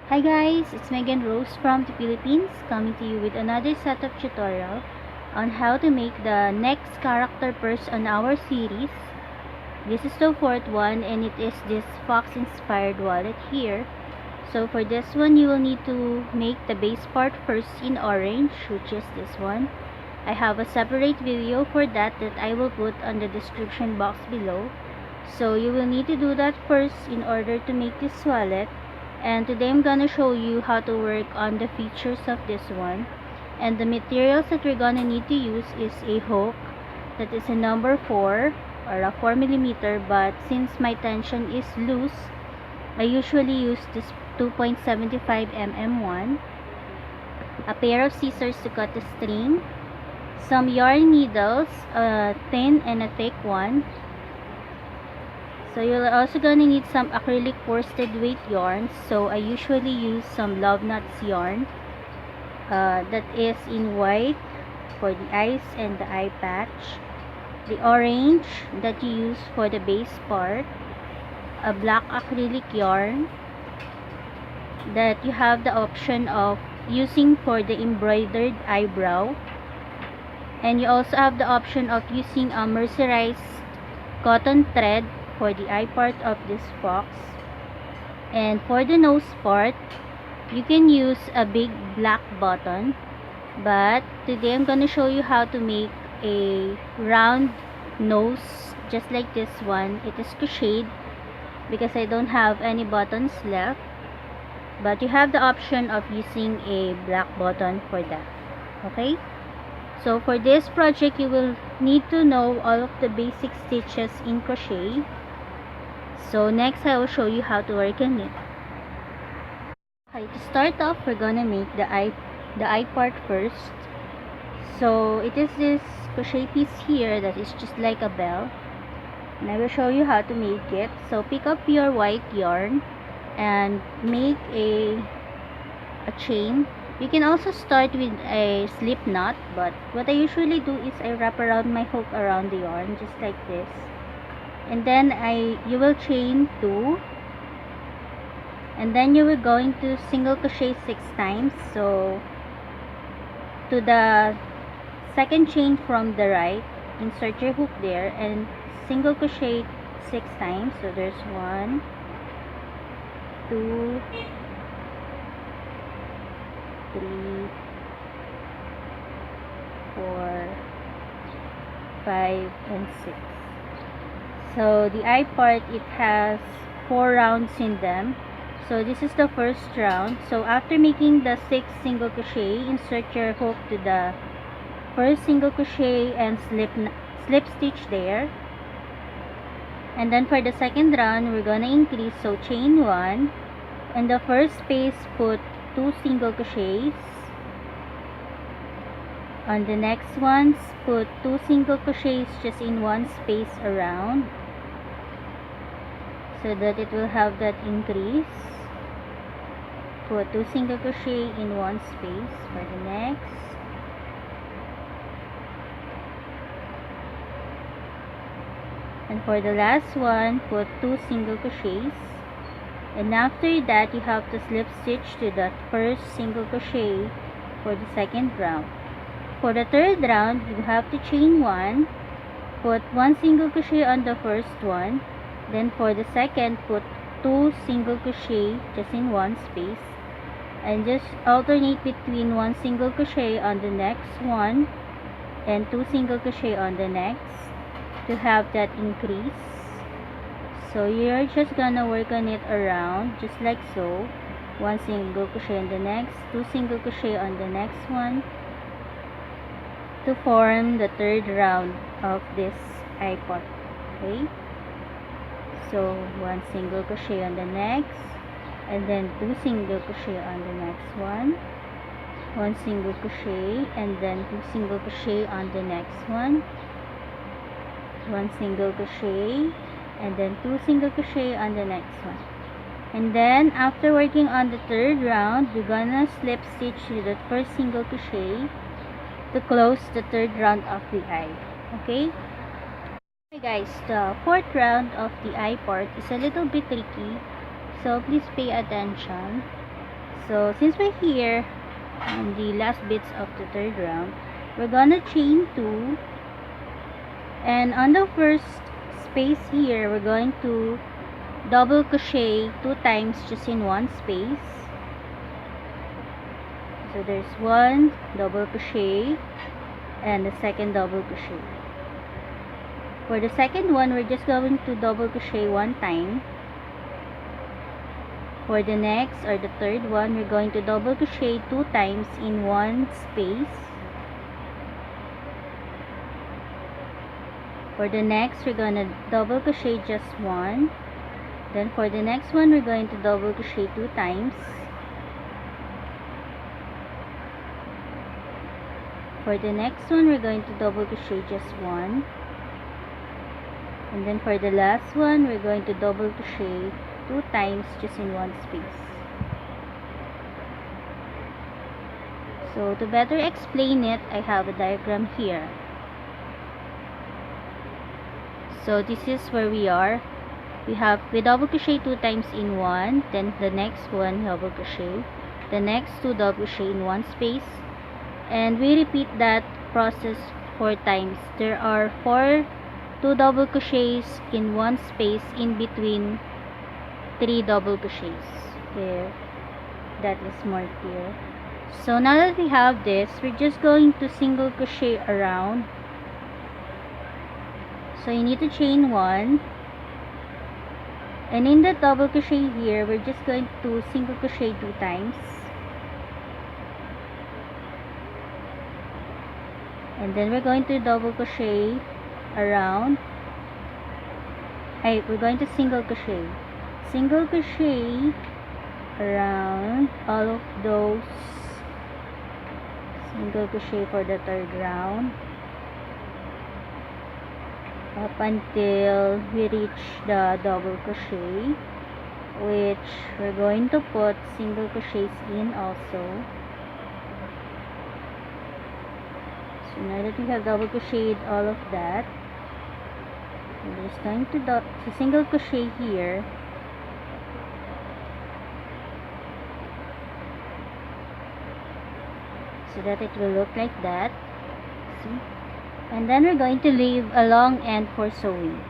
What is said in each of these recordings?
Hi guys, it's Megan Rose from the Philippines, coming to you with another set of tutorial on how to make the next character purse on our series. This is the fourth one and it is this fox inspired wallet here. So for this one you will need to make the base part first in orange, which is this one. I have a separate video for that I will put on the description box below. So you will need to do that first in order to make this wallet. And today I'm gonna show you how to work on the features of this one. And the materials that we're gonna need to use is a hook that is a number 4 or a 4mm, but since my tension is loose, I usually use this 2.75mm one, a pair of scissors to cut the string, some yarn needles, a thin and a thick one. So you're also gonna need some acrylic worsted weight yarn. So I usually use some love nuts yarn that is in white for the eyes and the eye patch, the orange that you use for the base part, a black acrylic yarn that you have the option of using for the embroidered eyebrow, and you also have the option of using a mercerized cotton thread for the eye part of this fox. And for the nose part, you can use a big black button, but today I'm gonna show you how to make a round nose just like this one. It is crocheted because I don't have any buttons left, but you have the option of using a black button for that. Okay, so for this project you will need to know all of the basic stitches in crochet. So next I will show you how to work on it. Okay, to start off, we're gonna make the eye part first. So it is this crochet piece here that is just like a bell, and I will show you how to make it. So pick up your white yarn and make a chain. You can also start with a slip knot, but what I usually do is I wrap around my hook around the yarn just like this, and then you will chain 2, and then you will going to single crochet 6 times. So to the second chain from the right, insert your hook there and single crochet 6 times. So there's 1, 2, 3, 4, 5, and 6. So the eye part, it has 4 rounds in them. So this is the first round. So after making the 6 single crochet, insert your hook to the first single crochet and slip stitch there. And then for the second round, we're gonna increase. So chain 1. In the first space, put 2 single crochets. On the next ones, put 2 single crochets just in one space around, so that it will have that increase. Put 2 single crochet in one space for the next. And for the last one, put 2 single crochets. And after that, you have to slip stitch to that first single crochet for the second round. For the third round, you have to chain 1, put 1 single crochet on the first one. Then for the second, put 2 single crochet just in one space, and just alternate between 1 single crochet on the next one and 2 single crochet on the next to have that increase. So you're just gonna work on it around just like so. 1 single crochet on the next, 2 single crochet on the next one, to form the third round of this eye part. Okay, so 1 single crochet on the next, and then 2 single crochet on the next one, 1 single crochet, and then 2 single crochet on the next one, 1 single crochet, and then 2 single crochet on the next one. And then after working on the third round, we're gonna slip stitch to the first single crochet to close the third round of the eye. Okay, guys, the fourth round of the eye part is a little bit tricky, so please pay attention. So since we're here on the last bits of the third round, we're gonna chain 2, and on the first space here we're going to double crochet 2 times just in one space. So there's one double crochet and the second double crochet. For the second one, we're just going to double crochet 1 time. For the next or the third one, we're going to double crochet 2 times in one space. For the next, we're going to double crochet just 1. Then for the next one, we're going to double crochet 2 times. For the next one, we're going to double crochet just 1. And then for the last one, we're going to double crochet 2 times just in one space. So to better explain it, I have a diagram here. So this is where we are. We double crochet 2 times in one, then the next one double crochet, the next 2 double crochet in one space, and we repeat that process 4 times. There are 2 double crochets in one space in between 3 double crochets. There, that is more clear. So now that we have this, we're just going to single crochet around. So you need to chain 1, and in the double crochet here, we're just going to single crochet 2 times, and then we're going to double crochet around. We're going to single crochet around all of those. Single crochet for the third round up until we reach the double crochet, which we're going to put single crochets in also. So now that we have double crocheted all of that, we're just going to single crochet here, so that it will look like that. See? And then we're going to leave a long end for sewing.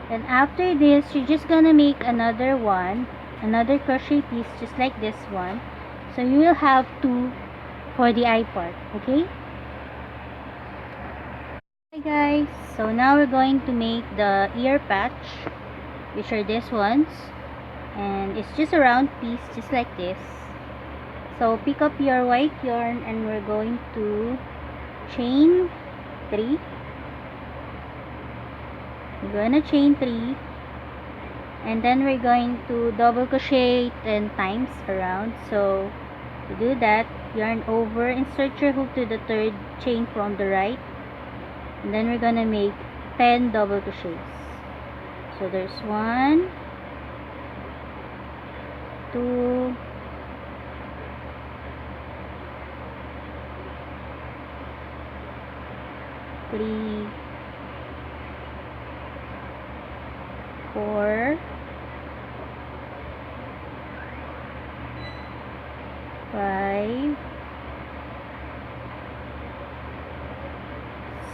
And after this, you're just gonna make another crochet piece just like this one. So you will have 2 for the eye part, okay? Hi guys, so now we're going to make the ear patch, which are these ones, and it's just a round piece just like this. So pick up your white yarn and we're going to chain 3. We're gonna chain 3, and then we're going to double crochet 10 times around. So to do that, yarn over, insert your hook to the third chain from the right, and then we're gonna make 10 double crochets. So there's 1, 2, 3, 4, 5,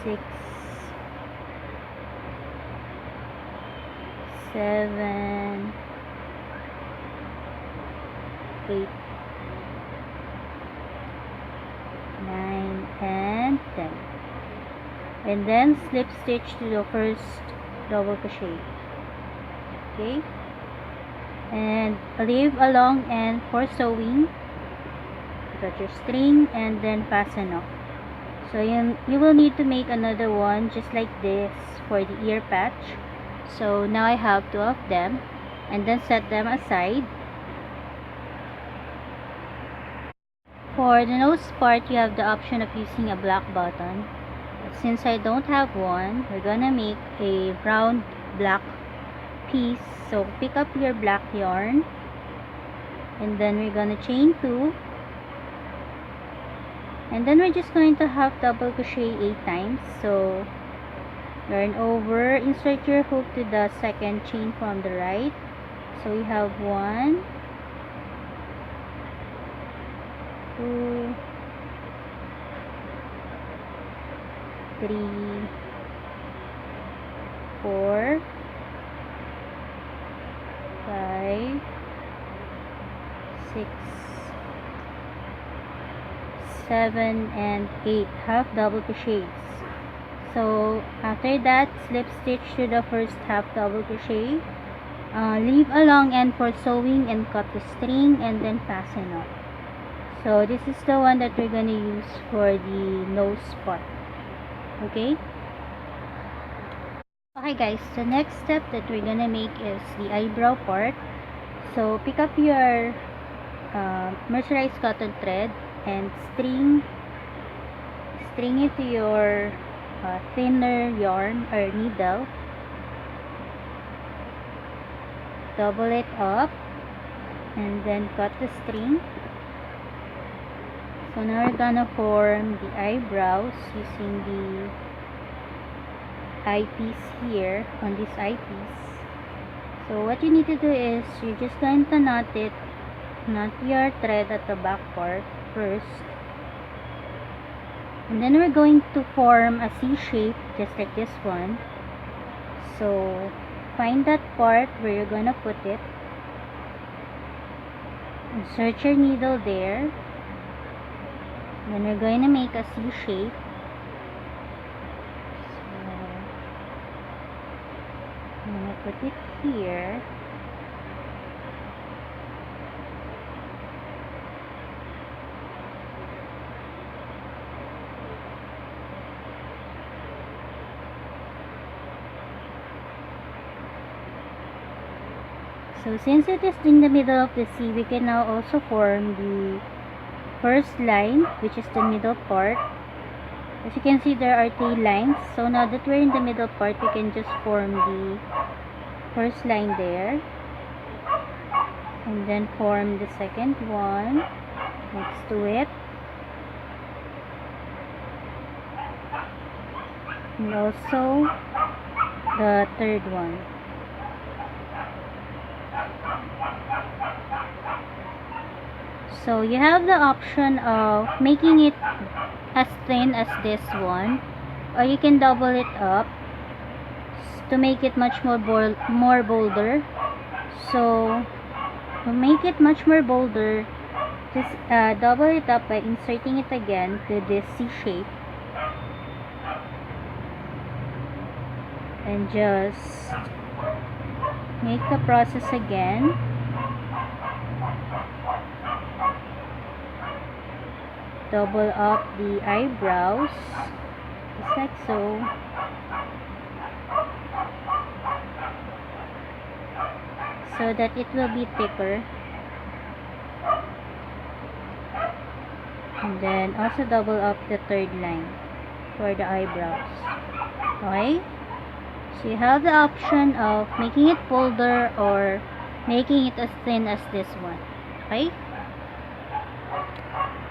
6, 7, 8, 9, and 10. And then slip stitch to the first double crochet. Okay, and leave a long end for sewing. Got your string and then fasten off. So you will need to make another one just like this for the ear patch. So now I have 2 of them, and then set them aside. For the nose part, you have the option of using a black button. But since I don't have one, we're gonna make a round black piece. So pick up your black yarn, and then we're gonna chain 2, and then we're just going to have double crochet 8 times. So yarn over, insert your hook to the second chain from the right. So we have 1, 2, 3, 4, 5, 6, 7, and 8 half double crochets. So after that, slip stitch to the first half double crochet, leave a long end for sewing and cut the string, and then fasten up. So this is the one that we're gonna use for the nose part. Okay, guys, the next step that we're gonna make is the eyebrow part. So pick up your mercerized cotton thread and string it to your thinner yarn or needle. Double it up and then cut the string. So now we're gonna form the eyebrows using the eyepiece here on this eyepiece. So what you need to do is you're just going to knot your thread at the back part first, and then we're going to form a C shape just like this one. So find that part where you're gonna put it, insert your needle there, then we're going to make a C shape. So I'm gonna put it here. So since it is in the middle of the C, we can now also form the first line, which is the middle part. As you can see, there are 3 lines. So now that we're in the middle part, we can just form the first line there, and then form the second one next to it, and also the third one. So you have the option of making it as thin as this one, or you can double it up to make it much more bolder. So to make it much more bolder, just double it up by inserting it again to this C shape, and just make the process again. Double up the eyebrows just like so, so that it will be thicker, and then also double up the third line for the eyebrows. Okay, so you have the option of making it bolder or making it as thin as this one. Okay.